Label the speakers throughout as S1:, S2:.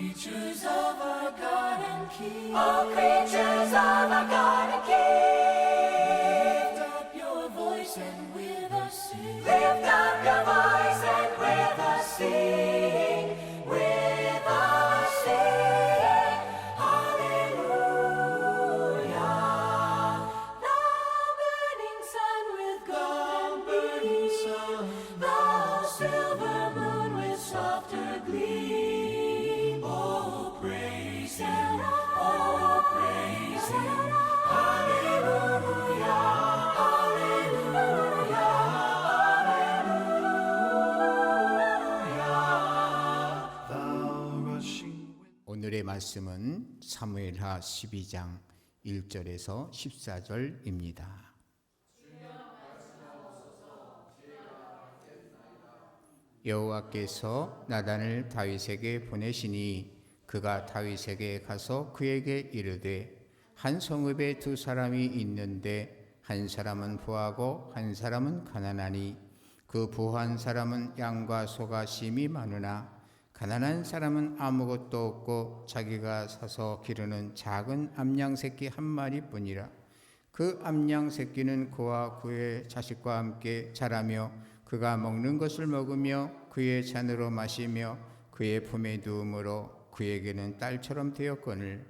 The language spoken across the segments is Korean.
S1: creatures of our God and King. All creatures of our God and King. Lift up your voice and with us sing. Lift up your voice and with us sing. With us sing. Hallelujah. The burning sun with golden beams. The silver moon with softer gleam. Oh, praise Him. Oh, praise Him. Hallelujah. Hallelujah. Hallelujah. Thou rushing wind.
S2: 오늘의 말씀은 사무엘하 12장 1절에서 14절입니다. 여호와께서 나단을 다윗에게 보내시니 그가 다윗에게 가서 그에게 이르되 한 성읍에 두 사람이 있는데 한 사람은 부하고 한 사람은 가난하니 그 부한 사람은 양과 소가 심이 많으나 가난한 사람은 아무것도 없고 자기가 사서 기르는 작은 암양 새끼 한 마리뿐이라. 그 암양 새끼는 그와 그의 자식과 함께 자라며 그가 먹는 것을 먹으며 그의 잔으로 마시며 그의 품에 누움으로 그에게는 딸처럼 되었거늘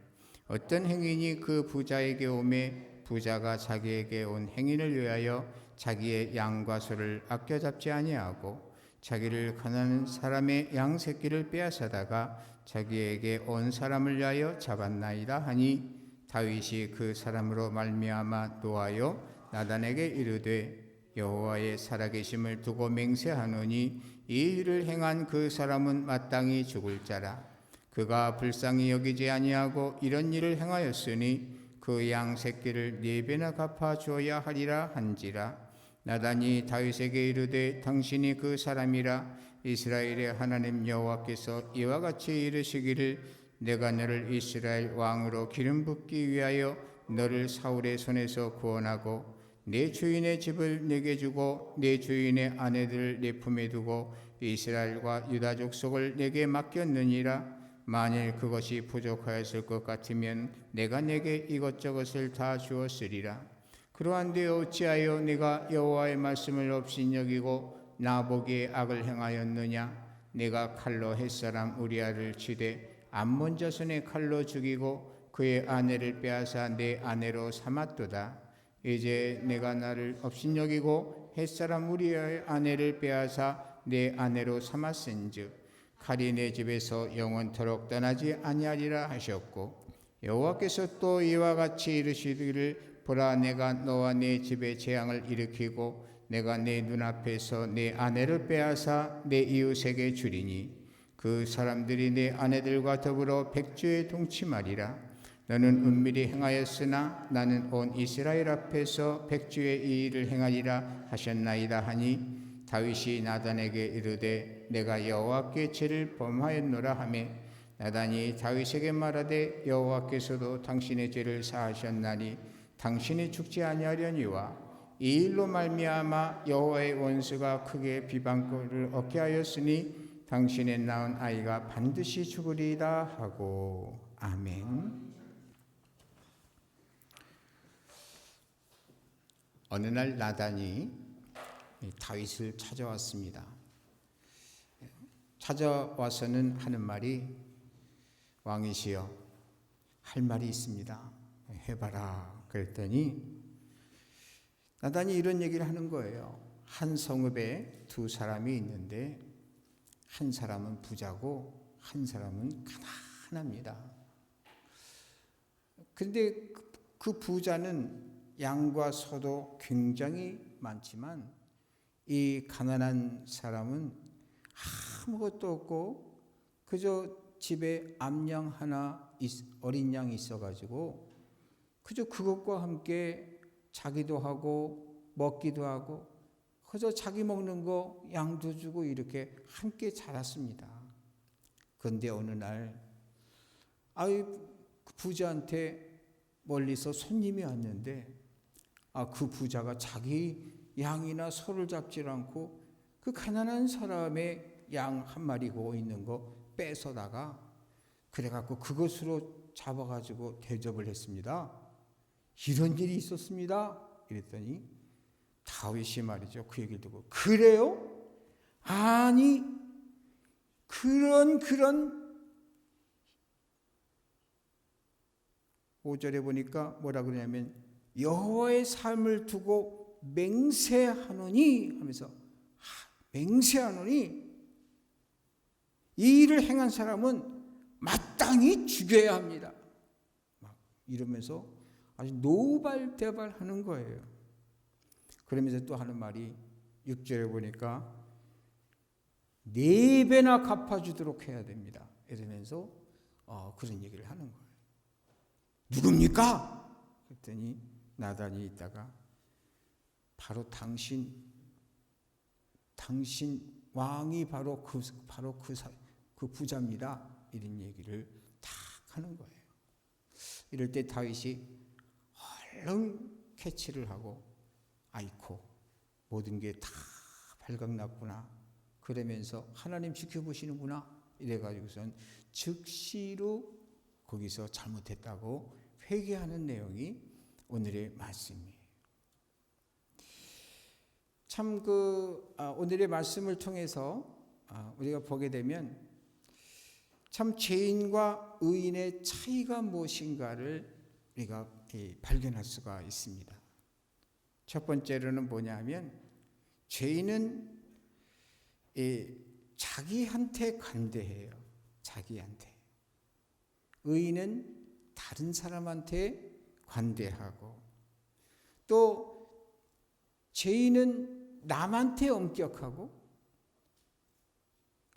S2: 어떤 행인이 그 부자에게 오매 부자가 자기에게 온 행인을 위하여 자기의 양과 소를 아껴 잡지 아니하고 자기를 가난한 사람의 양 새끼를 빼앗아다가 자기에게 온 사람을 위하여 잡았나이다 하니 다윗이 그 사람으로 말미암아 노하여 나단에게 이르되 여호와의 살아계심을 두고 맹세하노니 이 일을 행한 그 사람은 마땅히 죽을 자라. 그가 불쌍히 여기지 아니하고 이런 일을 행하였으니 그 양 새끼를 4배나 갚아 주어야 하리라 한지라. 나단이 다윗에게 이르되 당신이 그 사람이라. 이스라엘의 하나님 여호와께서 이와 같이 이르시기를 내가 너를 이스라엘 왕으로 기름 붓기 위하여 너를 사울의 손에서 구원하고 내 주인의 집을 내게 주고 내 주인의 아내들을 내 품에 두고 이스라엘과 유다 족속을 내게 맡겼느니라. 만일 그것이 부족하였을 것 같으면 내가 내게 이것저것을 다 주었으리라. 그러한데 어찌하여 내가 여호와의 말씀을 업신여기고 나보기에 악을 행하였느냐. 내가 칼로 햇사람 우리아를 치되 암몬 자손의 칼로 죽이고 그의 아내를 빼앗아 내 아내로 삼았도다. 이제 내가 나를 업신여기고 햇사람 우리아의 아내를 빼앗아 내 아내로 삼았은즉 칼이 내 집에서 영원토록 떠나지 아니하리라 하셨고 여호와께서 또 이와 같이 이르시기를 보라 내가 너와 내 집에 재앙을 일으키고 내가 내 눈앞에서 내 아내를 빼앗아 내 이웃에게 주리니 그 사람들이 내 아내들과 더불어 백주에 동침하리라. 너는 은밀히 행하였으나 나는 온 이스라엘 앞에서 백주의 이 일을 행하리라 하셨나이다 하니 다윗이 나단에게 이르되 내가 여호와께 죄를 범하였노라 하매 나단이 다윗에게 말하되 여호와께서도 당신의 죄를 사하셨나니 당신이 죽지 아니하려니와 이 일로 말미암아 여호와의 원수가 크게 비방거리를 얻게 하였으니 당신의 낳은 아이가 반드시 죽으리이다 하고 아멘. 어느 날 나단이 다윗을 찾아왔습니다. 찾아와서는 하는 말이 왕이시여 할 말이 있습니다. 해봐라. 그랬더니 나단이 이런 얘기를 하는 거예요. 한 성읍에 두 사람이 있는데 한 사람은 부자고 한 사람은 가난합니다. 그런데 그 부자는 양과 소도 굉장히 많지만 이 가난한 사람은 아무것도 없고 그저 집에 암양 하나 어린 양이 있어가지고 그저 그것과 함께 자기도 하고 먹기도 하고 그저 자기 먹는 거 양도 주고 이렇게 함께 자랐습니다. 그런데 어느 날 그 부자한테 멀리서 손님이 왔는데 그 부자가 자기 양이나 소를 잡지 않고 그 가난한 사람의 양 한 마리 고 있는 거 뺏어다가 그래갖고 그것으로 잡아가지고 대접을 했습니다. 이런 일이 있었습니다. 이랬더니 다윗이 말이죠. 그 얘기를 듣고 그래요? 아니 그런 5절에 보니까 뭐라 그러냐면 여호와의 삶을 두고 맹세하노니 하면서 맹세하노니 이 일을 행한 사람은 마땅히 죽여야 합니다. 막 이러면서 아주 노발대발하는 거예요. 그러면서 또 하는 말이 6절에 보니까 4배나 갚아주도록 해야 됩니다. 이러면서 그런 얘기를 하는 거예요. 누굽니까? 그랬더니 나단이 있다가 바로 당신 왕이 바로 그 부자입니다. 이런 얘기를 딱 하는 거예요. 이럴 때 다윗이 얼른 캐치를 하고 아이코 모든 게 다 발각났구나. 그러면서 하나님 지켜보시는구나. 이래가지고선 즉시로 거기서 잘못했다고 회개하는 내용이 오늘의 말씀이에요. 참 오늘의 말씀을 통해서 우리가 보게 되면 참 죄인과 의인의 차이가 무엇인가를 우리가 발견할 수가 있습니다. 첫 번째로는 뭐냐면 죄인은 자기한테 관대해요. 자기한테. 의인은 다른 사람한테 관대하고 또 죄인은 남한테 엄격하고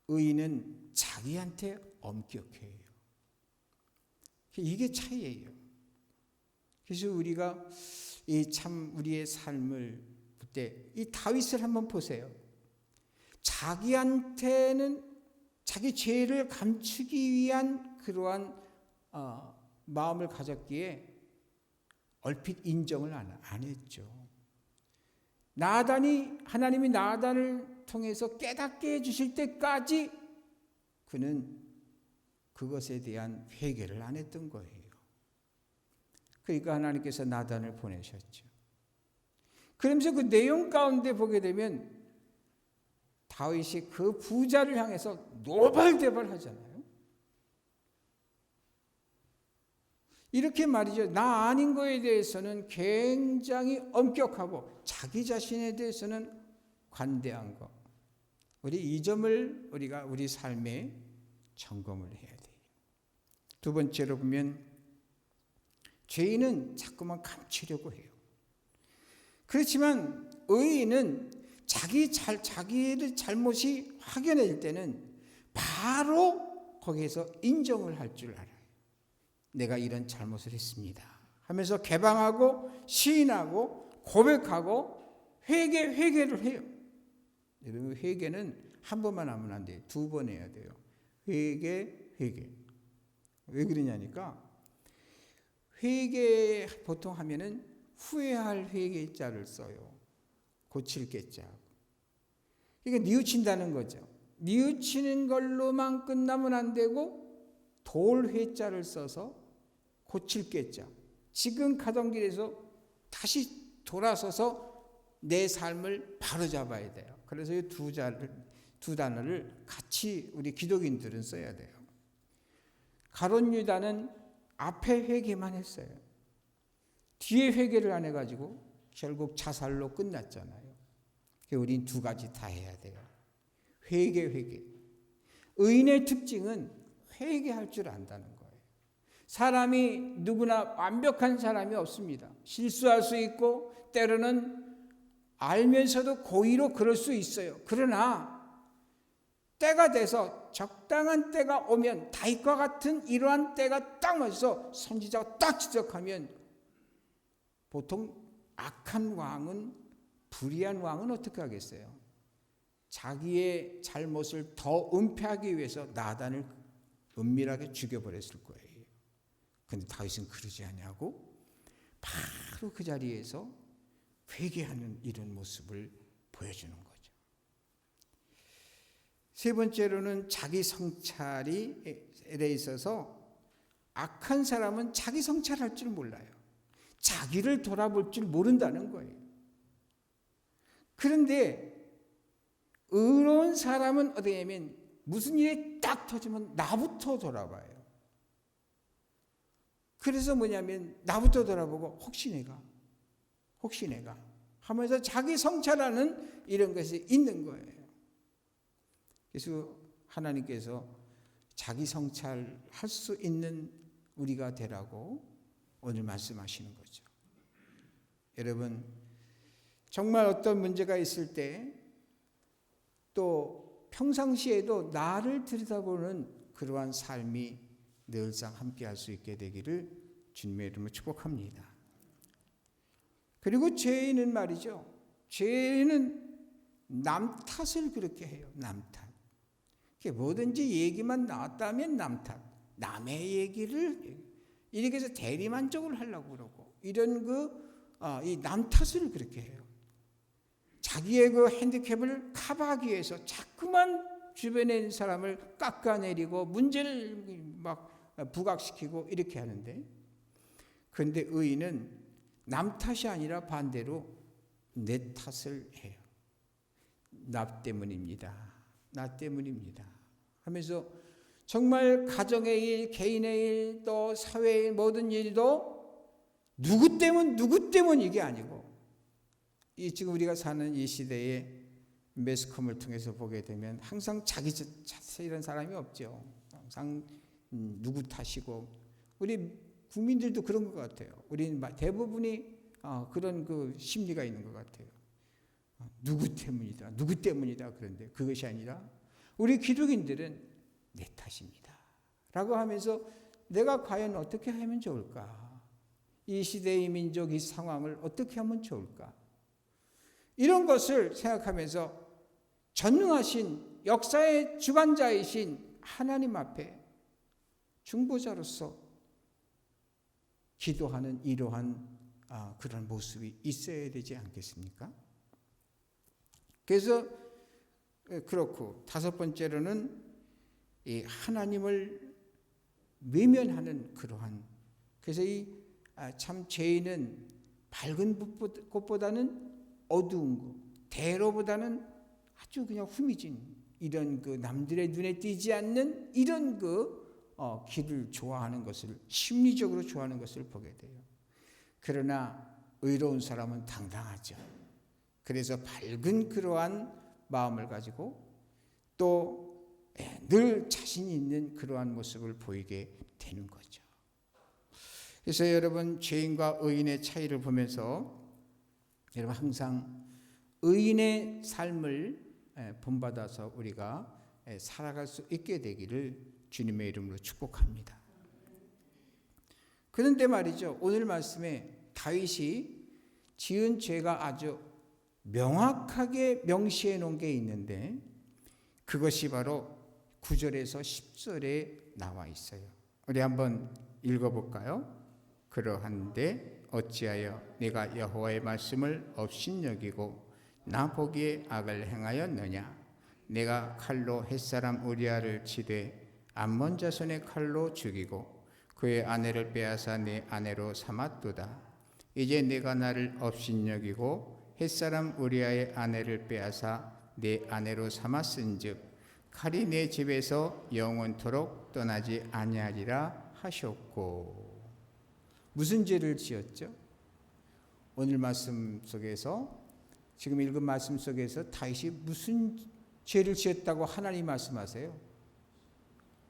S2: 의인은 자기한테 엄격해요. 이게 차이예요. 그래서 우리가 참 우리의 삶을 볼 때 이 다윗을 한번 보세요. 자기한테는 자기 죄를 감추기 위한 그러한 마음을 가졌기에 얼핏 인정을 안 했죠. 하나님이 나단을 통해서 깨닫게 해주실 때까지 그는 그것에 대한 회개를 안 했던 거예요. 그러니까 하나님께서 나단을 보내셨죠. 그러면서 그 내용 가운데 보게 되면 다윗이 그 부자를 향해서 노발대발 하잖아요. 이렇게 말이죠. 나 아닌 거에 대해서는 굉장히 엄격하고 자기 자신에 대해서는 관대한 거. 우리 이 점을 우리가 우리 삶에 점검을 해야 돼요. 두 번째로 보면 죄인은 자꾸만 감추려고 해요. 그렇지만 의인은 자기의 잘못이 확연해질 때는 바로 거기에서 인정을 할 줄 알아요. 내가 이런 잘못을 했습니다 하면서 개방하고 시인하고 고백하고 회개를 해요. 여러분 회개는 한 번만 하면 안 돼요. 2번 해야 돼요. 회개. 왜 그러냐니까 회개 보통 하면은 후회할 회개자를 써요. 고칠 개자. 이게 뉘우친다는 거죠. 뉘우치는 걸로만 끝나면 안 되고 돌 회자를 써서 고칠 개자. 지금 가던 길에서 다시 돌아서서 내 삶을 바로잡아야 돼요. 그래서 이 두 단어를 같이 우리 기독인들은 써야 돼요. 가룟 유다는 앞에 회개만 했어요. 뒤에 회개를 안 해가지고 결국 자살로 끝났잖아요. 우린 두 가지 다 해야 돼요. 회개. 의인의 특징은 회개할 줄 안다는 거예요. 사람이 누구나 완벽한 사람이 없습니다. 실수할 수 있고 때로는 알면서도 고의로 그럴 수 있어요. 그러나 때가 돼서 적당한 때가 오면 다윗과 같은 이러한 때가 딱 맞아서 선지자가 딱 지적하면 보통 악한 왕은 불의한 왕은 어떻게 하겠어요? 자기의 잘못을 더 은폐하기 위해서 나단을 은밀하게 죽여버렸을 거예요. 그런데 다윗은 그러지 않냐고 바로 그 자리에서 회개하는 이런 모습을 보여주는 거죠. 세 번째로는 자기 성찰에 있어서 악한 사람은 자기 성찰할 줄 몰라요. 자기를 돌아볼 줄 모른다는 거예요. 그런데 의로운 사람은 어떻게 하면 무슨 일이 딱 터지면 나부터 돌아봐요. 그래서 뭐냐면 나부터 돌아보고 혹시 내가 하면서 자기 성찰하는 이런 것이 있는 거예요. 그래서 하나님께서 자기 성찰할 수 있는 우리가 되라고 오늘 말씀하시는 거죠. 여러분, 정말 어떤 문제가 있을 때 또 평상시에도 나를 들여다보는 그러한 삶이 늘상 함께할 수 있게 되기를 주님의 이름으로 축복합니다. 그리고 죄인은 말이죠. 죄인은 남 탓을 그렇게 해요. 남 탓. 뭐든지 얘기만 나왔다면 남 탓. 남의 얘기를 이렇게 해서 대리만족을 하려고 그러고 이런 이 남 탓을 그렇게 해요. 자기의 그 핸디캡을 커버하기 위해서 자꾸만 주변에 있는 사람을 깎아내리고 문제를 막 부각시키고 이렇게 하는데, 그런데 의인은 남 탓이 아니라 반대로 내 탓을 해요. 나 때문입니다. 하면서 정말 가정의 일, 개인의 일, 또 사회의 모든 일도 누구 때문 이게 아니고, 이 지금 우리가 사는 이 시대에 매스컴을 통해서 보게 되면 항상 자기 탓에 이런 사람이 없죠. 항상 누구 탓이고, 우리 국민들도 그런 것 같아요. 우리는 대부분이 그런 그 심리가 있는 것 같아요. 누구 때문이다. 그런데 그것이 아니라 우리 기독인들은 내 탓입니다 라고 하면서 내가 과연 어떻게 하면 좋을까? 이 시대의 민족, 이 상황을 어떻게 하면 좋을까? 이런 것을 생각하면서 전능하신 역사의 주관자이신 하나님 앞에 중보자로서 기도하는 이러한 그런 모습이 있어야 되지 않겠습니까? 그래서 그렇고, 다섯 번째로는 이 하나님을 외면하는 그러한, 그래서 이 참 죄인은 밝은 꽃보다는 어두운 것, 대로보다는 아주 그냥 후미진 이런 그 남들의 눈에 띄지 않는 이런 길을 좋아하는 것을, 심리적으로 좋아하는 것을 보게 돼요. 그러나 의로운 사람은 당당하죠. 그래서 밝은 그러한 마음을 가지고 또 늘 자신 있는 그러한 모습을 보이게 되는 거죠. 그래서 여러분, 죄인과 의인의 차이를 보면서 여러분 항상 의인의 삶을 본받아서 우리가 살아갈 수 있게 되기를 주님의 이름으로 축복합니다. 그런데 말이죠, 오늘 말씀에 다윗이 지은 죄가 아주 명확하게 명시해 놓은 게 있는데, 그것이 바로 9절에서 10절에 나와 있어요. 우리 한번 읽어볼까요? 그러한데 어찌하여 네가 여호와의 말씀을 업신여기고 나 보기에 악을 행하였느냐? 내가 칼로 햇사람 우리아를 치되 암몬 자손의 칼로 죽이고 그의 아내를 빼앗아 내 아내로 삼았도다. 이제 내가 나를 업신여기고 햇사람 우리아의 아내를 빼앗아 내 아내로 삼았은즉 칼이 내 집에서 영원토록 떠나지 아니하리라 하셨고. 무슨 죄를 지었죠? 오늘 말씀 속에서, 지금 읽은 말씀 속에서 다윗이 무슨 죄를 지었다고 하나님 말씀하세요?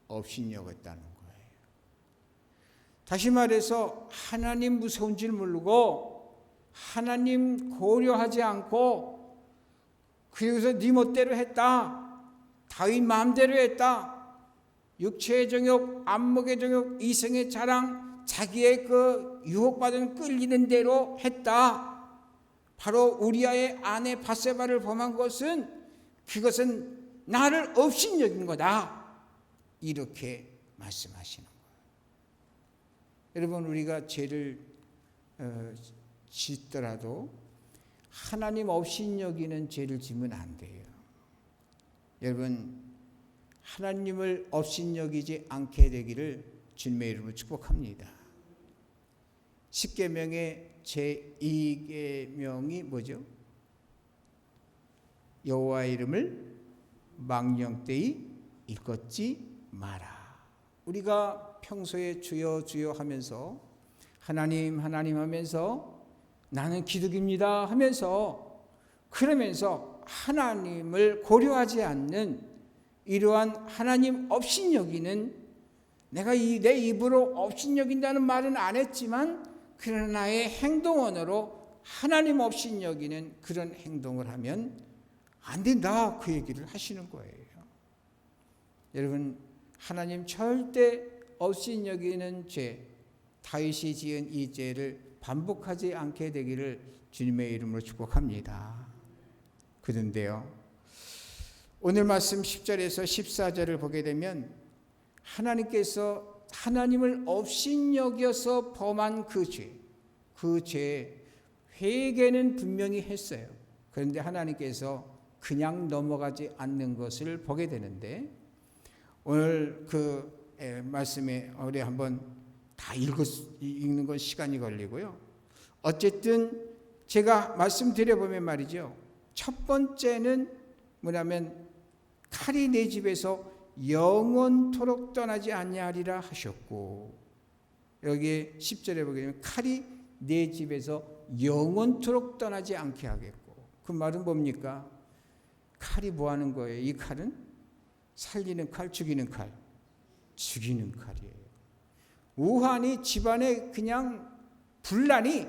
S2: 업신여겼다는 거예요. 다시 말해서 하나님 무서운 줄 모르고 하나님 고려하지 않고 그래서 네 멋대로 했다. 다윗 마음대로 했다. 육체의 정욕, 안목의 정욕, 이성의 자랑, 자기의 그 유혹받은 끌리는 대로 했다. 바로 우리아의 아내 밧세바를 범한 것은 그것은 나를 업신여긴 거다. 이렇게 말씀하시는 거예요. 여러분, 우리가 죄를 짓더라도 하나님 업신여기는 죄를 지면 안 돼요. 여러분, 하나님을 업신여기지 않게 되기를 주님의 이름으로 축복합니다. 10계명의 제2계명이 뭐죠? 여호와의 이름을 망령되이 일컫지 마라. 우리가 평소에 주여 주여 하면서 하나님 하나님 하면서 나는 기독입니다 하면서 그러면서 하나님을 고려하지 않는 이러한 하나님 업신여기는 내가 내 입으로 업신여긴다는 말은 안 했지만 그러나 나의 행동언어로 하나님 업신여기는 그런 행동을 하면 안 된다 그 얘기를 하시는 거예요. 여러분 하나님 절대 업신여기는 죄 다윗이 지은 이 죄를 반복하지 않게 되기를 주님의 이름으로 축복합니다. 그런데요 오늘 말씀 10절에서 14절을 보게 되면 하나님께서 하나님을 업신여겨서 범한 그 죄 회개는 분명히 했어요. 그런데 하나님께서 그냥 넘어가지 않는 것을 보게 되는데 오늘 그 말씀에 우리 한번 다 읽는 건 시간이 걸리고요. 어쨌든 제가 말씀드려보면 말이죠. 첫 번째는 뭐냐면 칼이 내 집에서 영원토록 떠나지 아니하리라 하셨고 여기 10절에 보게 되면 칼이 내 집에서 영원토록 떠나지 않게 하겠고 그 말은 뭡니까? 칼이 뭐 하는 거예요? 이 칼은 살리는 칼, 죽이는 칼, 죽이는 칼이에요. 우한이 집안에 그냥 분란이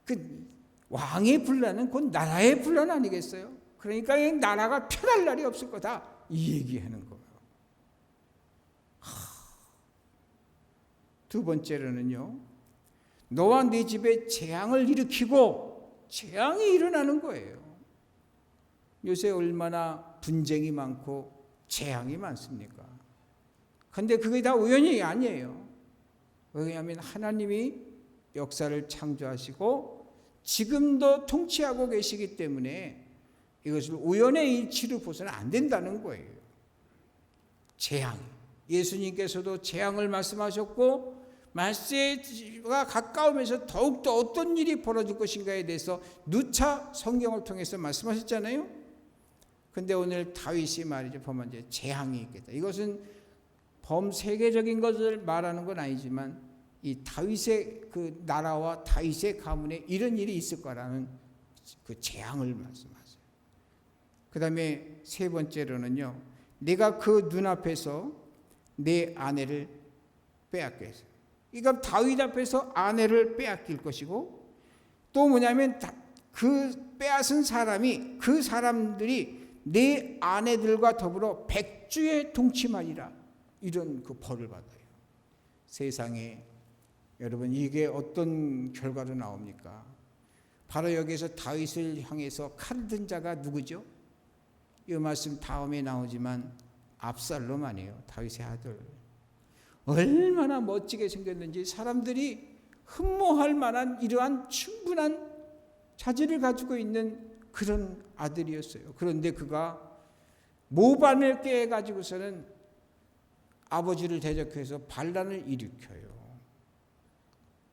S2: 그 왕의 분란은 곧 나라의 분란 아니겠어요? 그러니까 이 나라가 편할 날이 없을 거다 이 얘기하는 거예요. 두 번째로는요 너와 네 집에 재앙을 일으키고 재앙이 일어나는 거예요. 요새 얼마나 분쟁이 많고 재앙이 많습니까? 그런데 그게 다 우연이 아니에요. 왜냐하면 하나님이 역사를 창조하시고 지금도 통치하고 계시기 때문에 이것을 우연의 일치로 보서는 안 된다는 거예요. 재앙. 예수님께서도 재앙을 말씀하셨고 말세가 가까우면서 더욱더 어떤 일이 벌어질 것인가에 대해서 누차 성경을 통해서 말씀하셨잖아요. 그런데 오늘 다윗이 말이죠. 보면 이제 재앙이 있겠다. 이것은 범세계적인 것을 말하는 건 아니지만 이 다윗의 그 나라와 다윗의 가문에 이런 일이 있을 거라는 그 재앙을 말씀하세요. 그 다음에 세 번째로는요. 내가 그 눈앞에서 내 아내를 빼앗겠어요. 그러니까 다윗 앞에서 아내를 빼앗길 것이고 또 뭐냐면 그 빼앗은 사람이 그 사람들이 내 아내들과 더불어 백주에 동침하리라. 이런 그 벌을 받아요. 세상에 여러분 이게 어떤 결과로 나옵니까? 바로 여기서 다윗을 향해서 칼 든 자가 누구죠? 이 말씀 다음에 나오지만 압살롬 아니에요. 다윗의 아들. 얼마나 멋지게 생겼는지 사람들이 흠모할 만한 이러한 충분한 자질을 가지고 있는 그런 아들이었어요. 그런데 그가 모반을 깨가지고서는 아버지를 대적해서 반란을 일으켜요.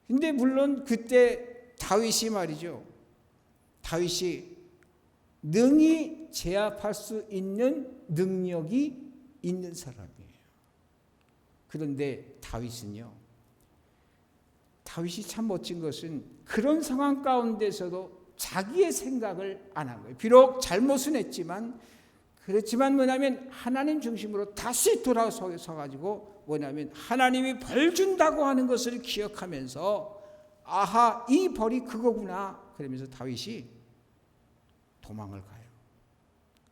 S2: 근데 물론 그때 다윗이 말이죠. 다윗이 능히 제압할 수 있는 능력이 있는 사람이에요. 그런데 다윗은요. 다윗이 참 멋진 것은 그런 상황 가운데서도 자기의 생각을 안 한 거예요. 비록 잘못은 했지만 그렇지만 뭐냐면 하나님 중심으로 다시 돌아서 가지고 뭐냐면 하나님이 벌 준다고 하는 것을 기억하면서 아하 이 벌이 그거구나 그러면서 다윗이 도망을 가요.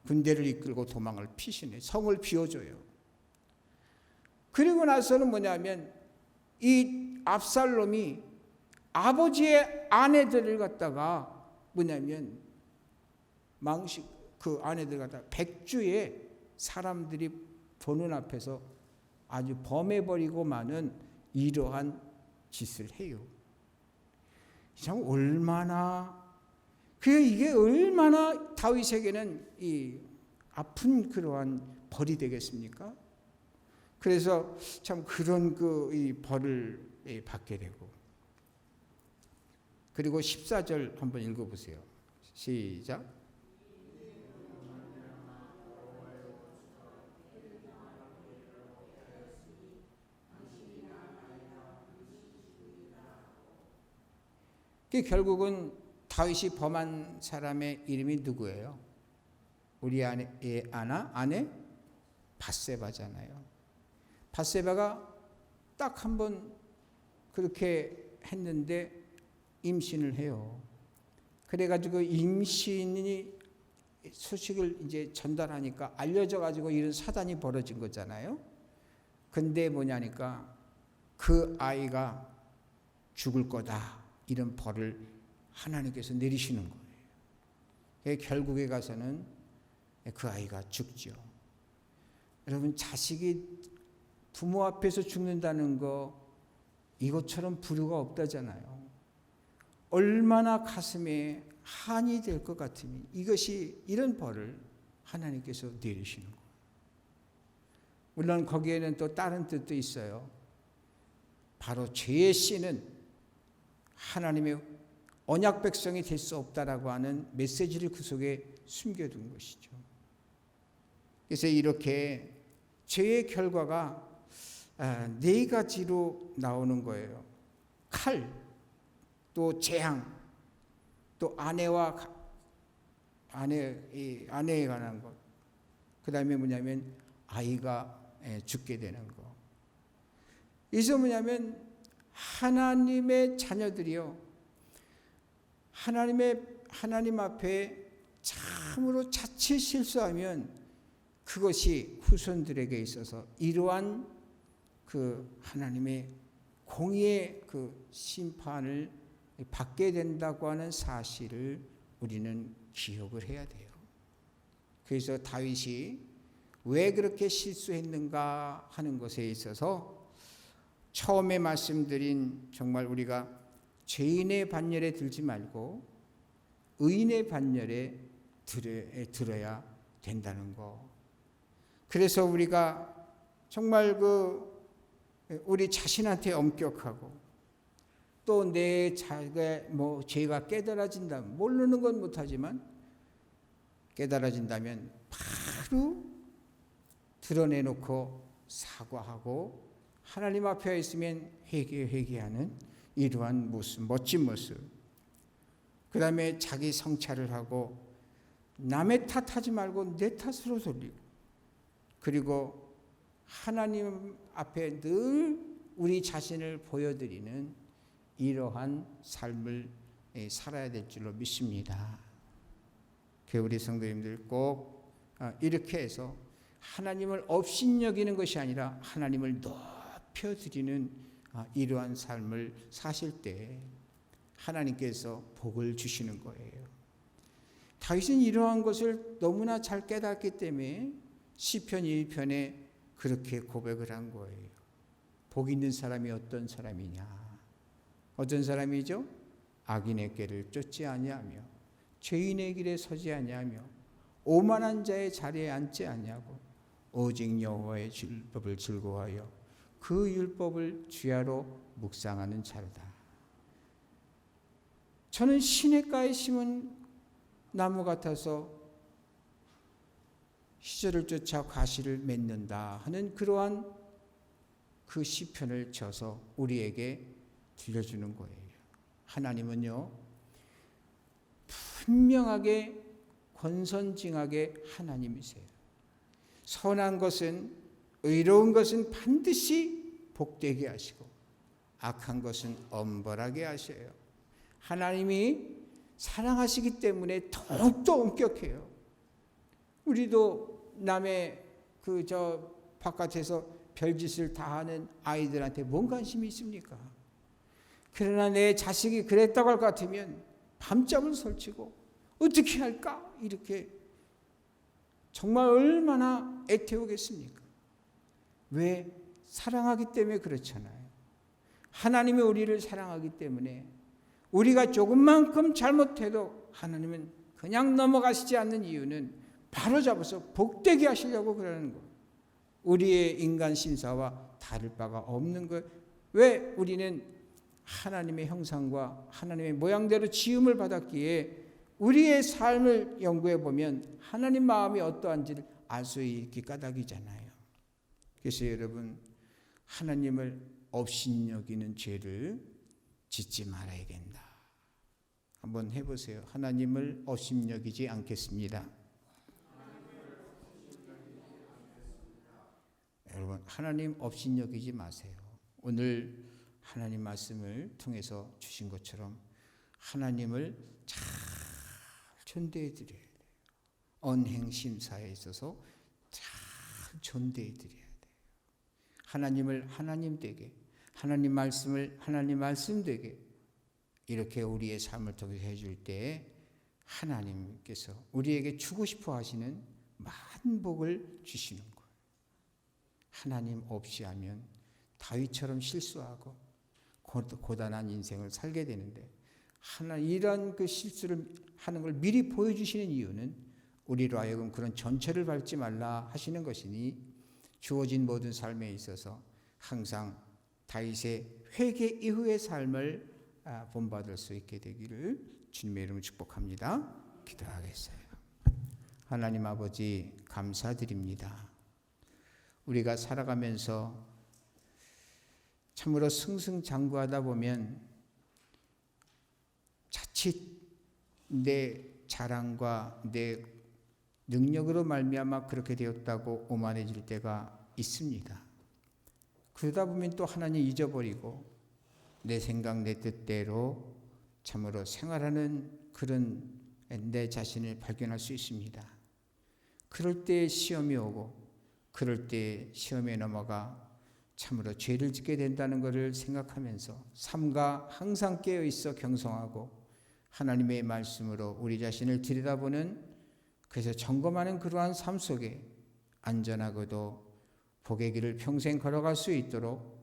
S2: 군대를 이끌고 도망을 피신해 성을 비워줘요. 그리고 나서는 뭐냐면 이 압살롬이 아버지의 아내들을 갖다가 뭐냐면 그 아내들 갖다가 백주에 사람들이 보는 앞에서 아주 범해버리고 마는 이러한 짓을 해요. 참 얼마나 이게 얼마나 다윗에게는 이 아픈 그러한 벌이 되겠습니까? 그래서 참 그런 이 벌을 받게 되고. 그리고 14절 한번 읽어보세요. 시작. 결국은 다윗이 범한 사람의 이름이 누구예요? 우리 아내 밧세바잖아요. 밧세바가 딱 한 번 그렇게 했는데 임신을 해요. 그래가지고 임신이 소식을 이제 전달하니까 알려져가지고 이런 사단이 벌어진 거잖아요. 근데 뭐냐니까 그 아이가 죽을 거다. 이런 벌을 하나님께서 내리시는 거예요. 결국에 가서는 그 아이가 죽죠. 여러분, 자식이 부모 앞에서 죽는다는 거 이것처럼 불효가 없다잖아요. 얼마나 가슴에 한이 될 것 같으면 이런 벌을 하나님께서 내리시는 거예요. 물론 거기에는 또 다른 뜻도 있어요. 바로 죄의 씨는 하나님의 언약 백성이 될 수 없다라고 하는 메시지를 그 속에 숨겨둔 것이죠. 그래서 이렇게 죄의 결과가 4가지로 나오는 거예요. 칼, 또 재앙, 또 아내에 관한 것, 그 다음에 뭐냐면 아이가 죽게 되는 것. 이게 뭐냐면 하나님의 자녀들이요, 하나님 앞에 참으로 자칫 실수하면 그것이 후손들에게 있어서 이러한 그 하나님의 공의의 그 심판을 받게 된다고 하는 사실을 우리는 기억을 해야 돼요. 그래서 다윗이 왜 그렇게 실수했는가 하는 것에 있어서 처음에 말씀드린 정말 우리가 죄인의 반열에 들지 말고 의인의 반열에 들어야 된다는 거. 그래서 우리가 정말 우리 자신한테 엄격하고 또 내 죄가 깨달아진다면, 모르는 건 못하지만 깨달아진다면 바로 드러내놓고 사과하고 하나님 앞에 있으면 회개하는 이러한 모습, 멋진 모습. 그 다음에 자기 성찰을 하고 남의 탓하지 말고 내 탓으로 돌리고, 그리고 하나님 앞에 늘 우리 자신을 보여드리는 이러한 삶을 살아야 될 줄로 믿습니다. 우리 성도님들 꼭 이렇게 해서 하나님을 업신여기는 것이 아니라 하나님을 높여드리는 이러한 삶을 사실 때 하나님께서 복을 주시는 거예요. 다윗은 이러한 것을 너무나 잘 깨닫기 때문에 시편 1편에 그렇게 고백을 한 거예요. 복 있는 사람이 어떤 사람이냐? 어떤 사람이죠? 악인의 길을 쫓지 아니하며 죄인의 길에 서지 아니하며 오만한 자의 자리에 앉지 아니하고 오직 여호와의 율법을 즐거워하여 그 율법을 주야로 묵상하는 자로다. 저는 시냇가에 심은 나무 같아서 시절을 쫓아 과실을 맺는다 하는 그러한 그 시편을 쳐서 우리에게 들려주는 거예요. 하나님은요, 분명하게 권선징악의 하나님이세요. 선한 것은, 의로운 것은 반드시 복되게 하시고 악한 것은 엄벌하게 하셔요. 하나님이 사랑하시기 때문에 더욱더 엄격해요. 우리도 남의 바깥에서 별짓을 다 하는 아이들한테 뭔 관심이 있습니까? 그러나 내 자식이 그랬다고 할 것 같으면 밤잠을 설치고 어떻게 할까? 이렇게 정말 얼마나 애태우겠습니까? 왜? 사랑하기 때문에 그렇잖아요. 하나님이 우리를 사랑하기 때문에 우리가 조금만큼 잘못해도 하나님은 그냥 넘어가시지 않는 이유는 바로 잡아서 복되게 하시려고 그러는 거예요. 우리의 인간 심사와 다를 바가 없는 것. 왜 우리는 하나님의 형상과 하나님의 모양대로 지음을 받았기에 우리의 삶을 연구해 보면 하나님 마음이 어떠한지를 알 수 있기 까닭이잖아요. 그래서 여러분, 하나님을 업신여기는 죄를 짓지 말아야 된다. 한번 해보세요. 하나님을 업신여기지 않겠습니다. 여러분, 하나님 업신여기지 마세요. 오늘 하나님 말씀을 통해서 주신 것처럼 하나님을 잘 존대해 드려야 돼요. 언행심사에 있어서 잘 존대해 드려야 돼요. 하나님을 하나님 되게, 하나님 말씀을 하나님 말씀 되게, 이렇게 우리의 삶을 통해서 해줄 때 하나님께서 우리에게 주고 싶어 하시는 많은 복을 주시는 거예요. 하나님 없이 하면 다윗처럼 실수하고 고단한 인생을 살게 되는데, 이런 그 실수를 하는 걸 미리 보여주시는 이유는 우리로 하여금 그런 전철을 밟지 말라 하시는 것이니, 주어진 모든 삶에 있어서 항상 다윗의 회개 이후의 삶을 본받을 수 있게 되기를 주님의 이름으로 축복합니다. 기도하겠어요. 하나님 아버지, 감사드립니다. 우리가 살아가면서 참으로 승승장구하다 보면 자칫 내 자랑과 내 능력으로 말미암아 그렇게 되었다고 오만해질 때가 있습니다. 그러다 보면 또 하나님 잊어버리고 내 생각 내 뜻대로 참으로 생활하는 그런 내 자신을 발견할 수 있습니다. 그럴 때 시험이 오고, 그럴 때 시험에 넘어가 참으로 죄를 짓게 된다는 것을 생각하면서 삶과 항상 깨어있어 경성하고 하나님의 말씀으로 우리 자신을 들여다보는, 그래서 점검하는 그러한 삶 속에 안전하고도 복의 길을 평생 걸어갈 수 있도록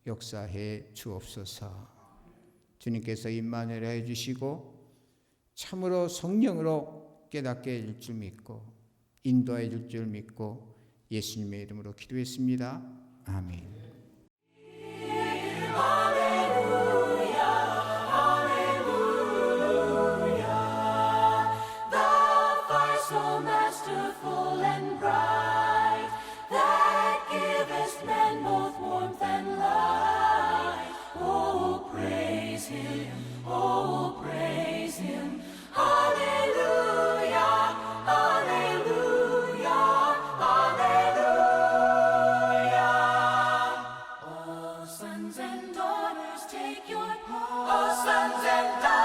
S2: 역사해 주옵소서. 주님께서 임마누엘 해주시고 참으로 성령으로 깨닫게 해줄 줄 믿고 인도해 줄 줄 믿고 예수님의 이름으로 기도했습니다. 아멘.
S1: So masterful and bright, that givest man both warmth and light. Oh, praise Him, oh, praise Him. Hallelujah, hallelujah, hallelujah. Oh, sons and daughters, take your part. Oh, sons and daughters.